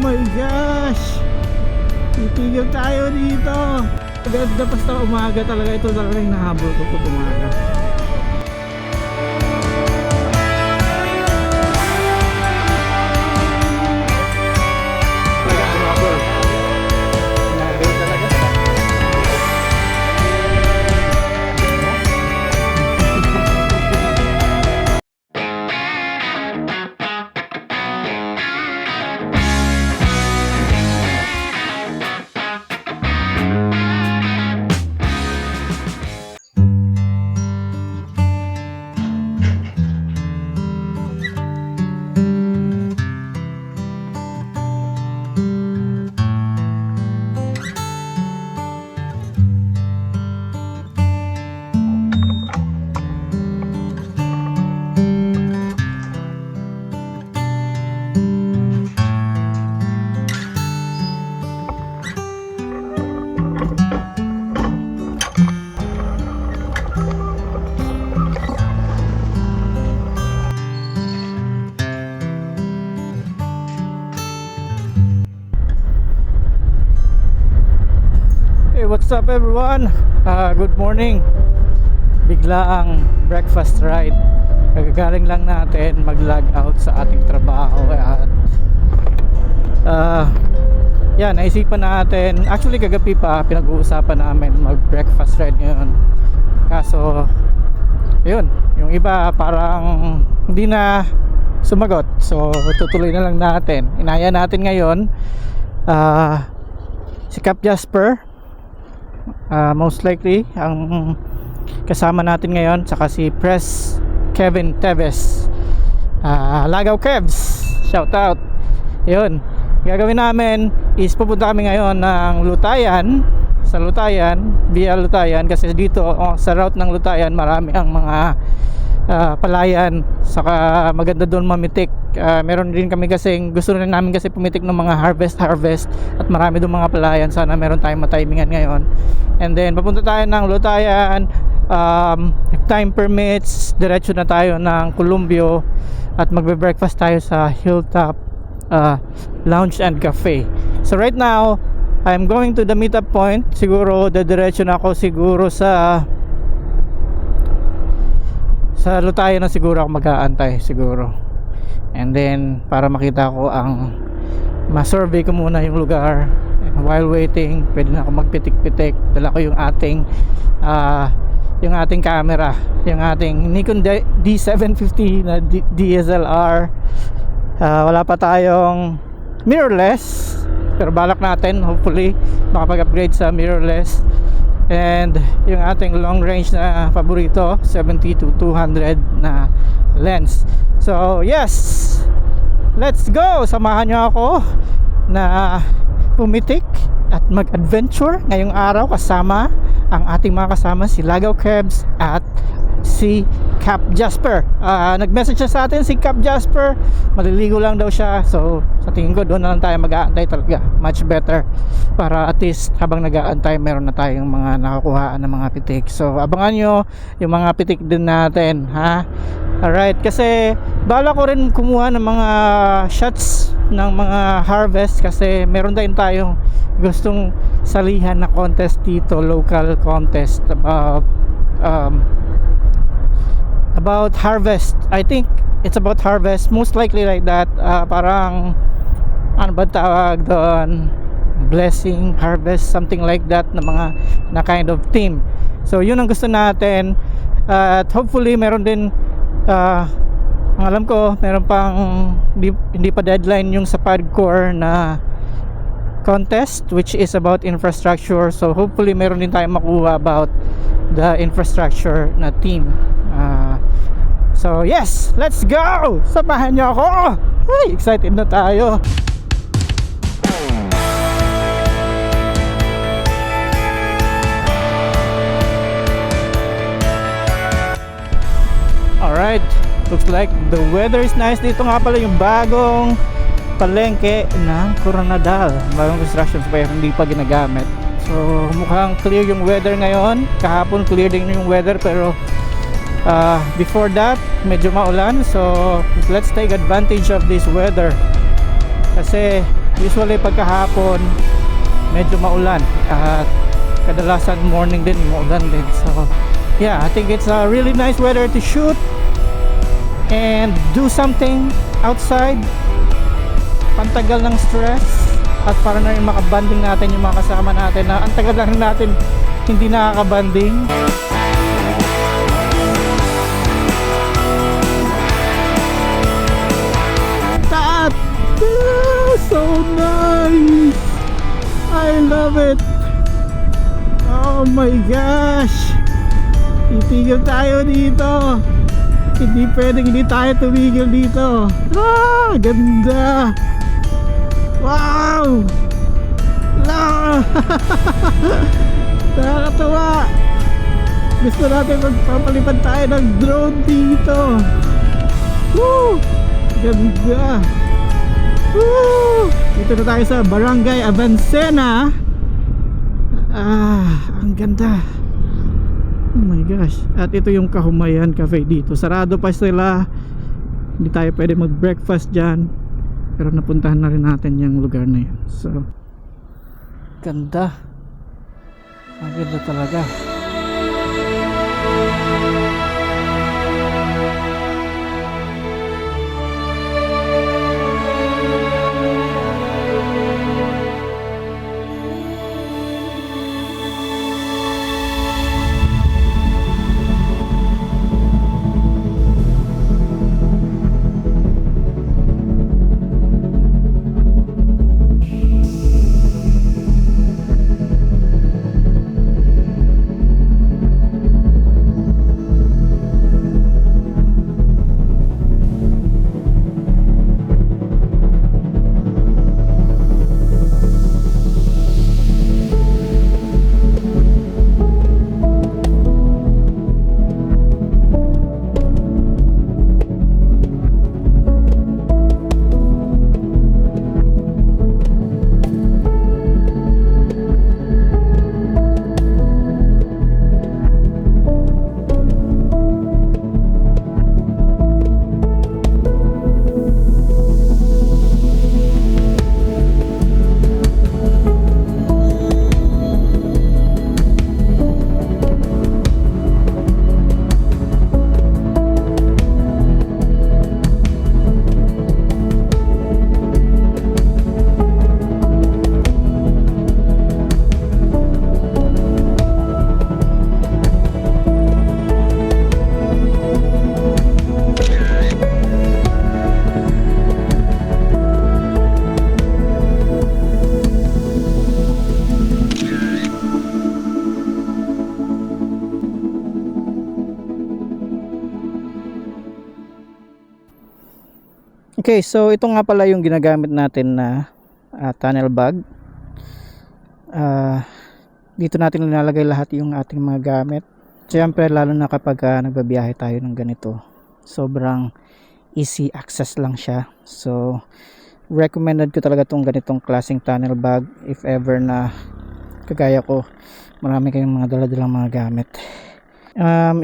my gosh! Titigil tayo dito! Ganda, basta umaga talaga. Ito talaga yung nahabol ko pag umaga. What's up everyone? Good morning. Biglaang breakfast ride. Kagagaling lang natin mag-log out sa ating trabaho at yan, naisipan natin. Actually kagabi pa pinag-uusapan namin mag-breakfast ride ngayon. Kaso yun, yung iba parang hindi na sumagot. So tutuloy na lang natin. Inaya natin ngayon si Cap Jasper. Most likely ang kasama natin ngayon, saka si Press Kevin Teves. Lagaw Kevs, shout out. Yun, gagawin namin is pupunta kami ngayon ng Lutayan, sa Lutayan, via Lutayan, kasi dito sa route ng Lutayan marami ang mga palayan, saka maganda doon mamitik. Meron din kami kasing gusto rin namin kasi pumitik ng mga harvest at marami doon mga palayan. Sana meron tayong matimingan ngayon. And then papunta tayo ng Lutayan, if time permits diretso na tayo ng Columbio at magbe-breakfast tayo sa Hilltop Lounge and Cafe. So right now I'm going to the meetup point. Siguro diretso na ako siguro sa Lutayan na siguro ako mag-aantay siguro. And then para makita ko ang ma-survey ko muna yung lugar. While waiting, pwede na ako magpitik-pitik. Dala ko yung ating camera, yung ating Nikon D750 na DSLR. Wala pa tayong mirrorless, pero balak natin hopefully makapag-upgrade sa mirrorless. And yung ating long range na paborito, 70 to 200 na lens. So yes, let's go. Samahan nyo ako na pumitik at mag-adventure ngayong araw kasama ang ating mga kasama, si Lagaw Kebs at si Cap Jasper. Nag-message siya sa atin si Cap Jasper, maliligo lang daw siya. So sa tingin ko doon na lang tayo mag-aantay talaga, much better, para at least habang nag-aantay meron na tayong mga nakakuhaan ng mga pitik. So abangan nyo yung mga pitik din natin, ha? Alright, kasi bala ko rin kumuha ng mga shots ng mga harvest, kasi meron din tayong gustong salihan na contest dito, local contest about harvest. I think it's about harvest, most likely like that. Parang ano ba tawag doon, blessing harvest, something like that, na mga na kind of theme. So yun ang gusto natin, at hopefully meron din ang alam ko meron pang hindi pa deadline yung sa Padcore na contest, which is about infrastructure. So hopefully meron din tayong makuha about the infrastructure na team. So yes, let's go! Samahan niyo ako! Ay, excited na tayo! Alright, looks like the weather is nice. Dito nga pala yung bagong palengke ng Coronadal, bagong construction pa hindi pa ginagamit. So mukhang clear yung weather ngayon. Kahapon clear din yung weather, pero before that medyo maulan. So let's take advantage of this weather, kasi Usually pagkahapon medyo maulan at kadalasan morning din maulan din. So yeah, I think it's a really nice weather to shoot and do something outside, pantagal ng stress, at para na rin makabanding natin yung mga kasama natin na ang tagal lang natin hindi nakakabanding. That so nice, I love it. Oh my gosh, titigil tayo dito, hindi pwedeng hindi tayo tumigil dito. Ganda. Wow. Nakakatawa. Gusto natin magpapalipad tayo ng drone dito. Woo! Ganda. Woo! Dito na tayo sa Barangay Avancena. Ang ganda. Oh my gosh. At ito yung Kahumayan Cafe dito. Sarado pa sila. Hindi tayo pwede mag-breakfast dyan. Pero napuntahan na rin natin yung lugar na yun. So, ganda. Ang ganda talaga. Okay, so ito nga pala yung ginagamit natin na tunnel bag. Dito natin nilalagay lahat yung ating mga gamit. Siyempre lalo na kapag nagbabiyahe tayo ng ganito, sobrang easy access lang siya. So recommended ko talaga tong ganitong klaseng tunnel bag if ever na kagaya ko marami kayong mga dala-dalang mga gamit.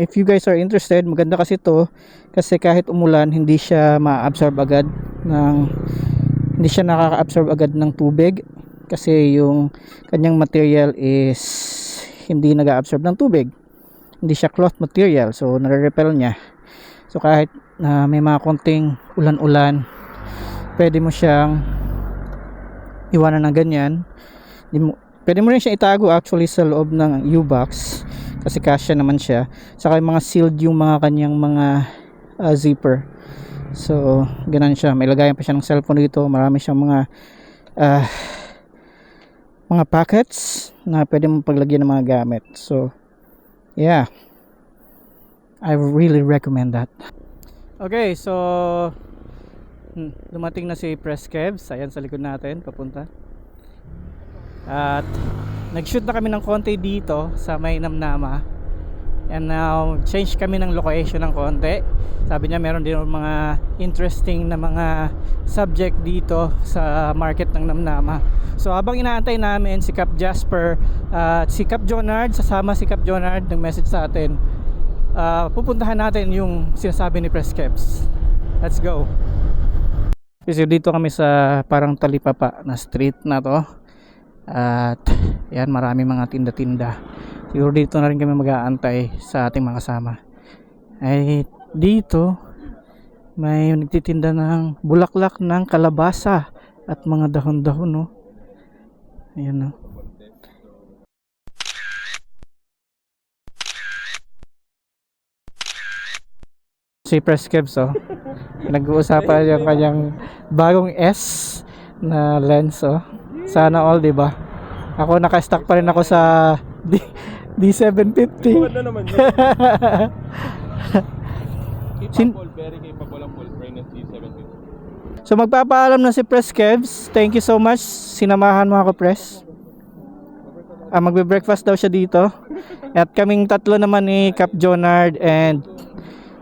If you guys are interested, maganda kasi to kasi kahit umulan hindi siya ma-absorb agad hindi siya nakaka-absorb agad ng tubig kasi yung kanyang material is hindi nag-absorb ng tubig, hindi siya cloth material, so nare-repel niya. So kahit na may mga konting ulan-ulan, pwede mo siyang iwanan ng ganyan. Pwede mo rin siya itago actually sa loob ng U-box kasi kasya naman siya. Saka yung mga sealed yung mga kanyang mga zipper. So ganun siya. May lagayan pa siya ng cellphone dito. Marami siyang mga pockets na pwede mo paglagyan ng mga gamit. So yeah, I really recommend that. Okay, so dumating na si Preskevs. Ayan sa likod natin papunta. At nag-shoot na kami ng konti dito sa may Namnama. And now change kami ng location ng konti. Sabi niya meron din mga interesting na mga subject dito sa market ng Namnama. So habang inaantay namin si Cap Jasper at si Cap Jonard, sasama si Cap Jonard ng message sa atin, pupuntahan natin yung sinasabi ni Preskevs. Let's go. Kasi dito kami sa parang talipapa na street na to. At yan, marami mga tinda-tinda. Siguro dito na rin kami mag-aantay sa ating mga kasama. Ay dito may nagtitinda ng bulaklak ng kalabasa at mga dahon-dahon, no. Ayan, no. Si Press Kebs, oh. Nag-uusapan yung kanyang bagong S na lens, oh. Sana all, di ba? Ako naka-stock pa rin ako sa D750. Ano naman yun? Capable, very capable ang full frame ng D750. So magpapaalam na si Press Kebs. Thank you so much. Sinamahan mo ako, Press. Magbe-breakfast daw siya dito. At kaming tatlo naman ni Cap Jonard and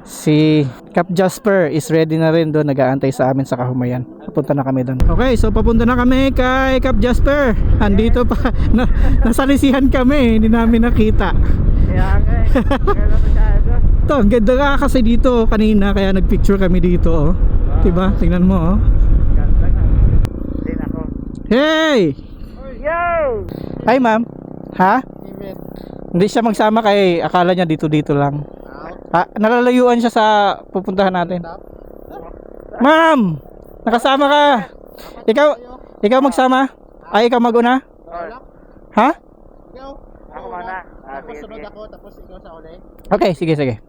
si Cap Jasper is ready na rin doon, nag-aantay sa amin sa Kahumayan. Papunta na kami doon. Okay, so papunta na kami kay Cap Jasper. Andito pa, nasalisihan kami, hindi namin nakita. Kaya nga eh, gano'n masyado. Ito, ang ganda nga kasi dito kanina, kaya nagpicture kami dito, oh. Diba? Tingnan mo, oh. Ganda nga. Din ako. Hey! Yo! Hi, ma'am. Ha? Imit. Hindi siya magsama kay akala niya dito lang. Nalalayuan siya sa pupuntahan natin. Ma'am! Nakasama ka! Ikaw magsama? Ay, ikaw maguna? Ha? Ako mana. Tapos sunod ako, tapos ikaw sa uli. Okay, sige.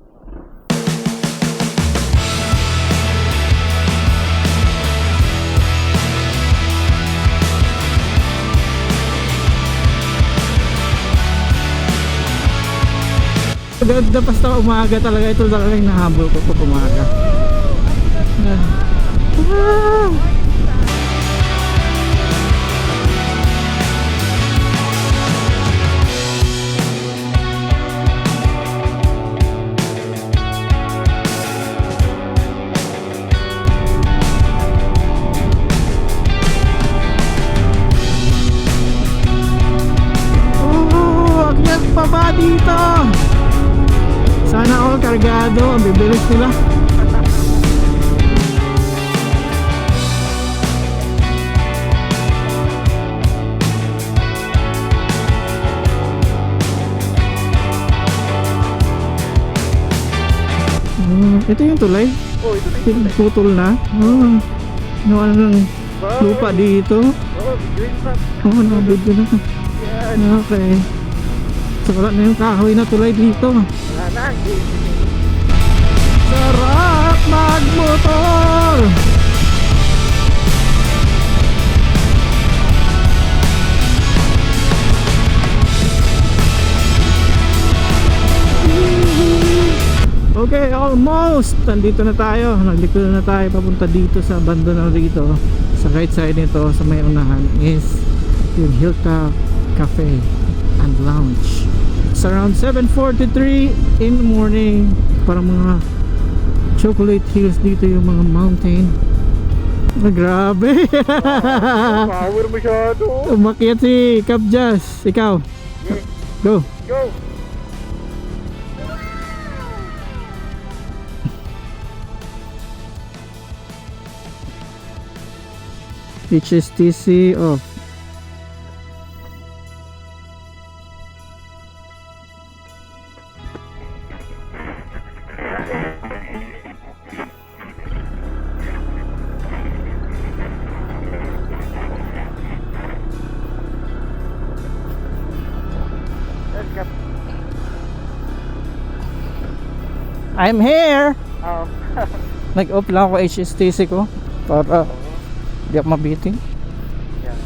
Ganda, basta umaga talaga. Ito talaga yung nahabol ko pag umaga. Wow! Akyat pa ba dito? Sana all kargado, ang bibilis nila. Ito yung tulay. Oh, ito na yun. Putol na. Ano ng lupa dito. Oh, green crop. Nabidyo na. Yan. Okay. So wala na yung kahoy na tulay dito. Wala na. Sarap magmotor! Okay, almost! Nandito na tayo. Nagliko na tayo papunta dito sa banda na rito. Sa right side nito, sa may unahan is yung Hilltop Cafe and Lounge. It's around 7:43 in the morning. Parang mga chocolate hills dito, yung mga mountain. Grabe! Power masyado. Umakyat si Kapjas. Ikaw. Go. Go. HSTC off. Let's go. I'm here! Oh. Nag-off lang ako HSTC ko para di ako mabiting. Yan.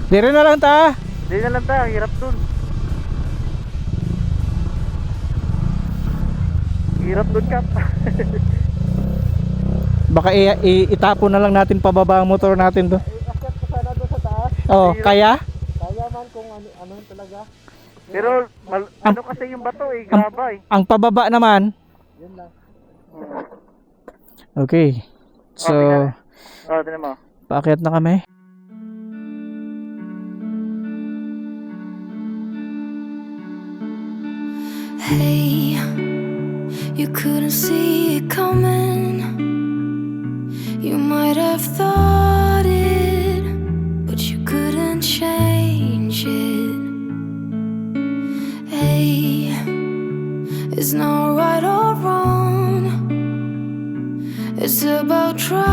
Dire na lang ta. Di na lang tayo, hirap dun. Hirap dun, Kap. Baka itapon na lang natin pababa ang motor natin do. Akyat ko sana doon sa taas. Oh, kaya? Kaya man kung ano talaga. Pero, ano kasi yung bato eh, graba eh. Ang pababa naman. Yun lang. Okay. So, Oh, tinan mo. paakyat na kami. Hey, You couldn't see it coming. You might have thought it, but you couldn't change it. Hey, it's not right or wrong. It's about trying,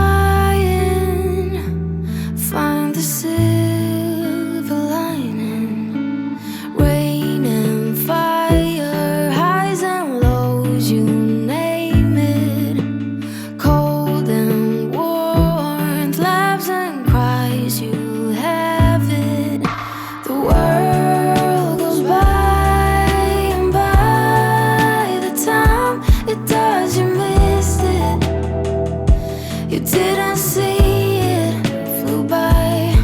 find the silver lining. Rain and fire, highs and lows, you name it. Cold and warmth, laughs and cries, you have it. The world goes by, and by the time it does, you missed it. You didn't see it, flew by.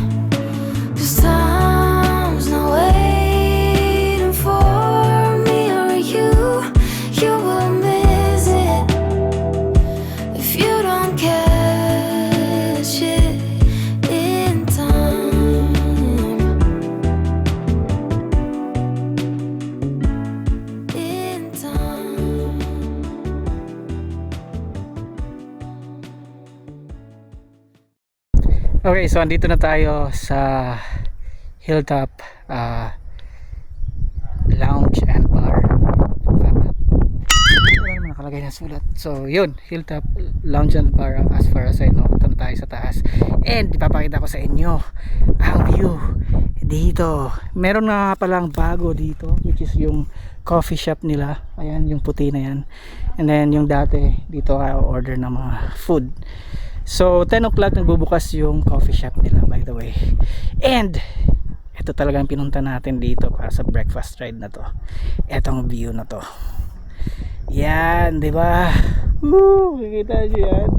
'Cause time's not waiting for me or you. You will miss it if you don't catch it in time. In time. Okay, so andito na tayo sa Hilltop Lounge and Bar. Tama? Wala naman nakalagay na sulat. So yun, Hilltop Lounge and Bar, as far as I know. Ito na tayo sa taas. And ipapakita ko sa inyo ang view dito. Meron na palang bago dito, which is yung coffee shop nila. Ayan, yung puti na yan. And then yung dati, dito ako order ng mga food. So 10 o'clock nagbubukas yung coffee shop nila, by the way. And ito talagang pinunta natin dito para sa breakfast ride na to. Etong view na to. Yan, di ba? Woo! Kikita nyo yan.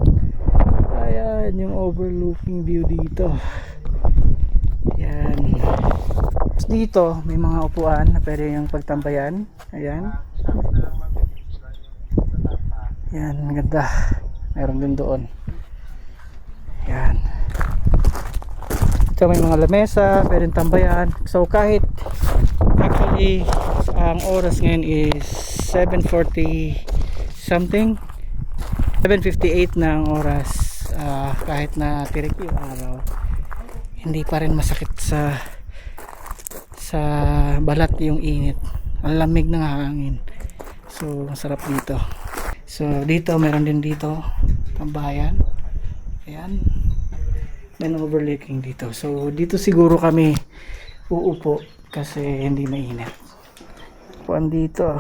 Ayan, yung overlooking view dito. Yan. Dito may mga upuan na pwede yung pagtambayan. Ayan. Yan, maganda. Meron din doon. Yan. So may mga lamesa, pwedeng tambayan. So kahit actually ang oras ngayon is 7:40 something, 7:58 na ang oras. Kahit na tirik yung araw, hindi pa rin masakit sa balat yung init. Ang lamig ng hangin. So masarap dito. So dito meron din dito tambayan. Ayan, may overlooking dito. So dito siguro kami uupo kasi hindi mainit. Upuan dito.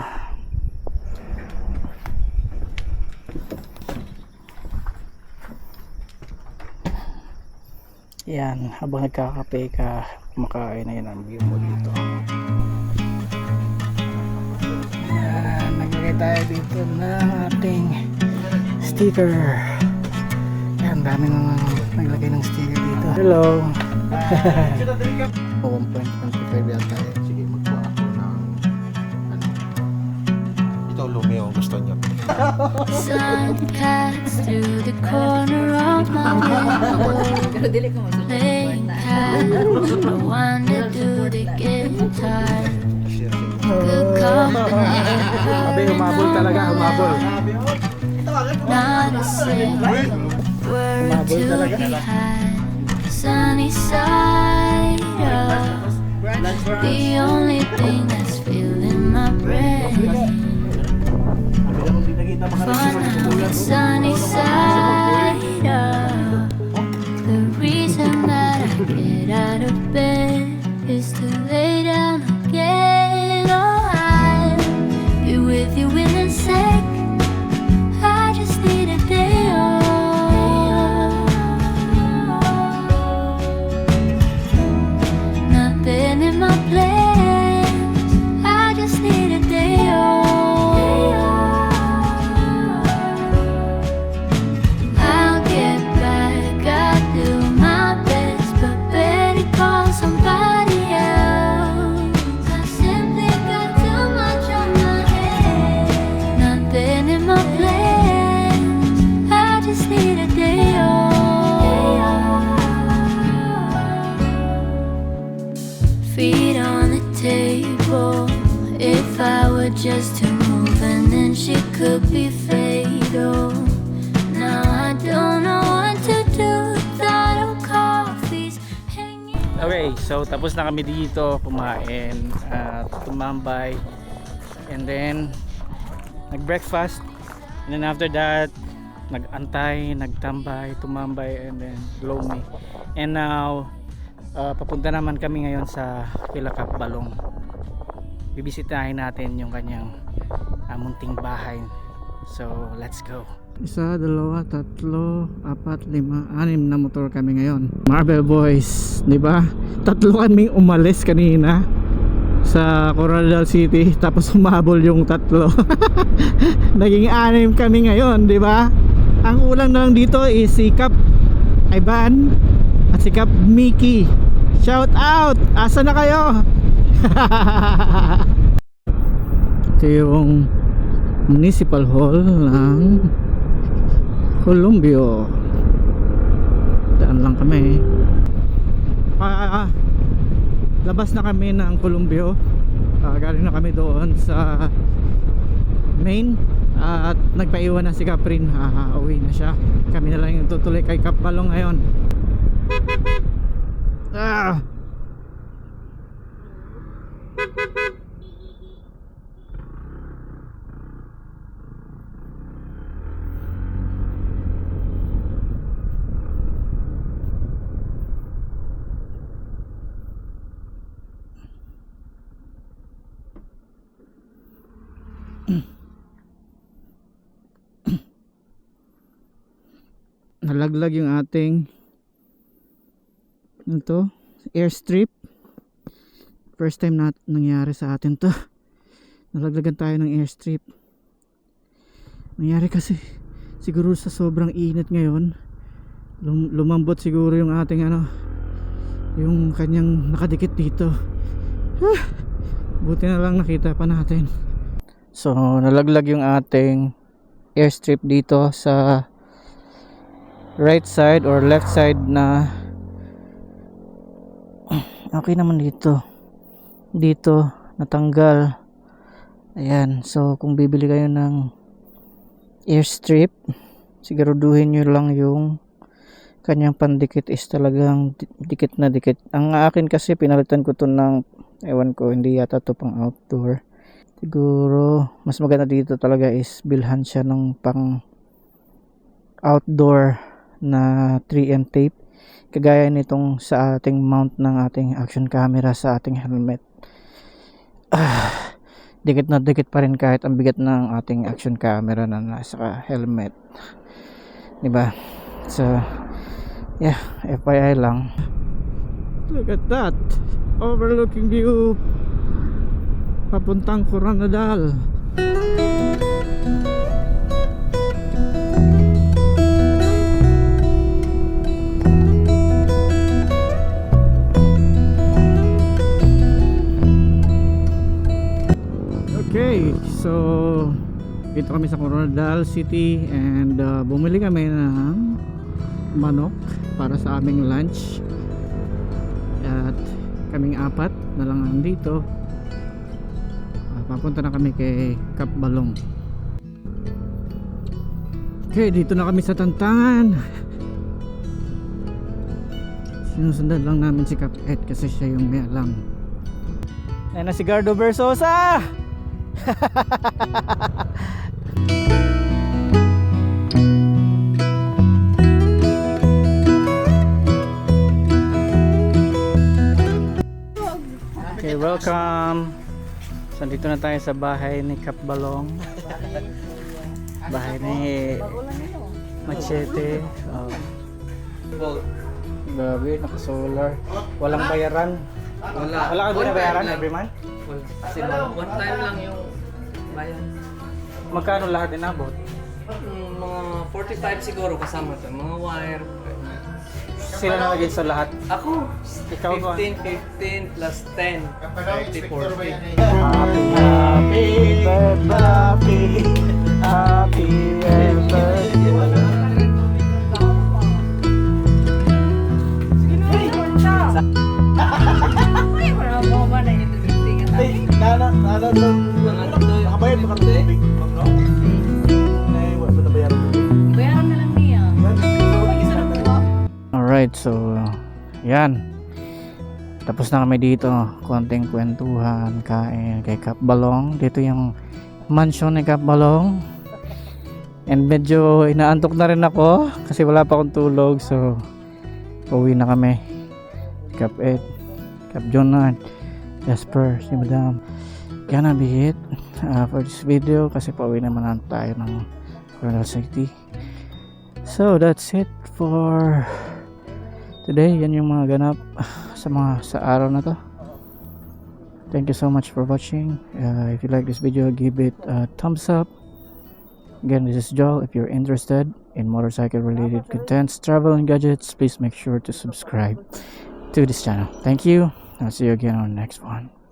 Yan, habang nagkakape ka, kumakain na yan ang view mo dito. Yan, naglagay tayo dito ng ating sticker. Yan, dami nang naglagay ng sticker dito. Hello. 1.25 yata eh. Sige, magkuha ako ng ano. Ito, Lumeo, gusto niyo. Sun cuts through the corner of my window. Playing cards, no one to do the guitar. Good company, Sabi, humabol talaga, humabol. not a single word to be had. Sunny side up, the only thing that's filling my brain. For now it's sunny side up. The reason that I get out of bed is to lay down again. Oh, I'll be with you in a sec. I just need a day off. Nothing in my plans. I just need a day off. friendship could be fatal. Now I don't know what to do without our coffees hanging. Okay, so tapos na kami dito kumain at tumambay, and then nag-breakfast, and then after that nag-antay, nagtambay, tumambay, and then lomi. And now papunta naman kami ngayon sa kila Kap Balong. Bibisitahin natin yung kanyang munting bahay. So let's go. Isa, dalawa, tatlo, apat, lima, anim na motor kami ngayon. Marble Boys, di ba? Tatlo kaming umalis kanina sa Coronadal City, tapos humabol yung tatlo. Naging anim kami ngayon, di ba? Ang ulang na lang dito is si Kap Ivan at si Kap Mickey. Shout out! Asa na kayo? Ito yung Municipal Hall ng Columbio. Daan lang kami. Labas na kami ng Columbio. Galing na kami doon sa main. At nagpaiwan na si Caprin. Uwi na siya. Kami na lang yung tutuloy kay Kap Balong ngayon. Nalaglag yung ating airstrip. First time na nangyari sa atin to. Nalaglagan tayo ng airstrip. Nangyari kasi siguro sa sobrang init ngayon, lumambot siguro yung ating yung kanyang nakadikit dito. Buti na lang nakita pa natin. So nalaglag yung ating airstrip dito sa right side or left side na. Okay naman dito natanggal. Ayan, so kung bibili kayo ng airstrip, siguraduhin nyo lang yung kanyang pandikit is talagang dikit na dikit. Ang akin kasi pinalitan ko to ng, ewan ko, hindi yata to pang outdoor. Siguro mas maganda dito talaga is bilhan siya ng pang outdoor na 3M tape, kagaya nitong sa ating mount ng ating action camera sa ating helmet. Dikit na dikit pa rin kahit ang bigat ng ating action camera na nasa helmet, diba? So yeah, FYI lang. Look at that overlooking view papuntang Coronadal. Okay, so dito kami sa Coronadal City and bumili kami ng manok para sa aming lunch. At kaming apat na lang nandito. Papunta na kami kay Kap Balong. Okay, dito na kami sa Tantangan. Sinusundan lang namin si Kap Ed kasi siya yung may alam. Ayan na si Gardo Versosa! Okay, welcome. So dito na tayo sa bahay ni Kap Balong. Bahay ni Machete. Grabe, naka-solar. Walang bayaran. Wala ka binabayaran every month? Kasi one time lang yung bayan. Magkano lahat inabot? Mga 45 siguro kasama to. Mga wire. Sila na naging sa lahat? Ako, Ikaw ba? 15 plus 10. 30, 40. Happy birthday, happy birthday. Nakabayad ba ka tubig? Bayaran na lang niya. Isa na po. Alright, so yan. Tapos na kami dito. Konting kwentuhan, kain kay Kap Balong. Dito yung mansion ni Kap Balong. And medyo inaantok na rin ako kasi wala pa akong tulog. So pauwi na kami. Kap Ed, Kap Jonard, Jasper, si Madam. Gonna be it for this video kasi pauwi naman tayo ng Coronel City. So that's it for today. Yan yung mga ganap sa araw na to. Thank you so much for watching. If you like this video, give it a thumbs up. Again, this is Joel. If you're interested in motorcycle related contents, travel and gadgets, please make sure to subscribe to this channel. Thank you. I'll see you again on the next one.